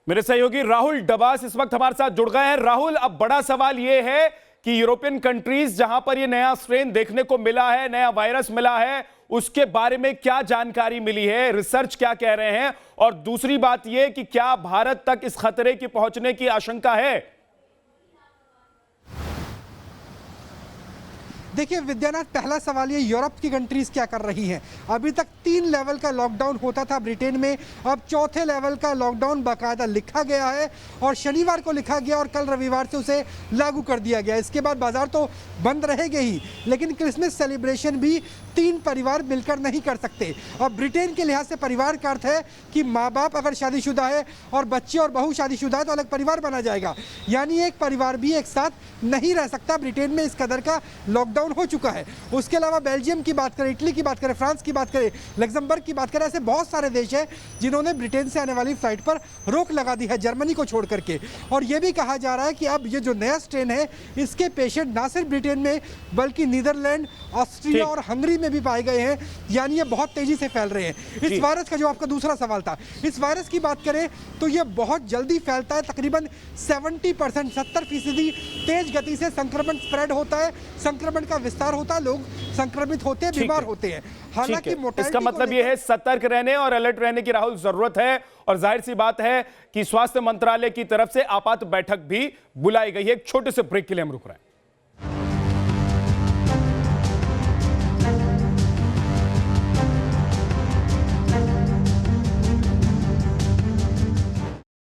मेरे सहयोगी राहुल डबास इस वक्त हमारे साथ जुड़ गए हैं। राहुल, अब बड़ा सवाल यह है कि यूरोपियन कंट्रीज जहां पर यह नया स्ट्रेन देखने को मिला है, नया वायरस मिला है, उसके बारे में क्या जानकारी मिली है, रिसर्च क्या कह रहे हैं, और दूसरी बात यह कि क्या भारत तक इस खतरे की पहुंचने की आशंका है? देखिए विद्यानाथ, पहला सवाल ये, यूरोप की कंट्रीज क्या कर रही हैं। अभी तक 3 लेवल का लॉकडाउन होता था ब्रिटेन में, अब चौथे लेवल का लॉकडाउन बाकायदा लिखा गया है और शनिवार को लिखा गया और कल रविवार से उसे लागू कर दिया गया। इसके बाद बाजार तो बंद रहेंगे ही, लेकिन क्रिसमस सेलिब्रेशन भी 3 परिवार मिलकर नहीं कर सकते। अब ब्रिटेन के लिहाज से परिवार का अर्थ है कि माँ बाप अगर शादीशुदा है और बच्चे और बहू शादीशुदा है तो अलग परिवार बना जाएगा, यानी एक परिवार भी एक साथ नहीं रह सकता। ब्रिटेन में इस कदर का लॉकडाउन हो चुका है। उसके अलावा बेल्जियम की बात करें, इटली की बात करें, फ्रांस की बात करें, लग्जमबर्ग की बात करें, ऐसे बहुत सारे देश हैं जिन्होंने ब्रिटेन से आने वाली फ्लाइट पर रोक लगा दी है, जर्मनी को छोड़ करके। और यह भी कहा जा रहा है कि अब ये जो नया स्ट्रेन है, इसके पेशेंट ना सिर्फ ब्रिटेन में बल्कि नीदरलैंड, ऑस्ट्रिया और हंगरी में भी पाए गए हैं, यानी ये बहुत तेजी से फैल रहे हैं। इस वायरस का जो आपका दूसरा सवाल था, इस वायरस की बात करें तो ये बहुत जल्दी फैलता है, तकरीबन 70% 70% तेज गति से संक्रमण स्प्रेड होता है, संक्रमण का विस्तार होता है, लोग संक्रमित होते हैं, बीमार होते हैं। हालांकि इसका मतलब यह है सतर्क रहने और अलर्ट रहने की राहुल जरूरत है, और जाहिर सी बात है कि स्वास्थ्य मंत्रालय की तरफ से आपात बैठक भी बुलाई गई है। एक छोटे से ब्रेक के लिए हम रुक रहे हैं।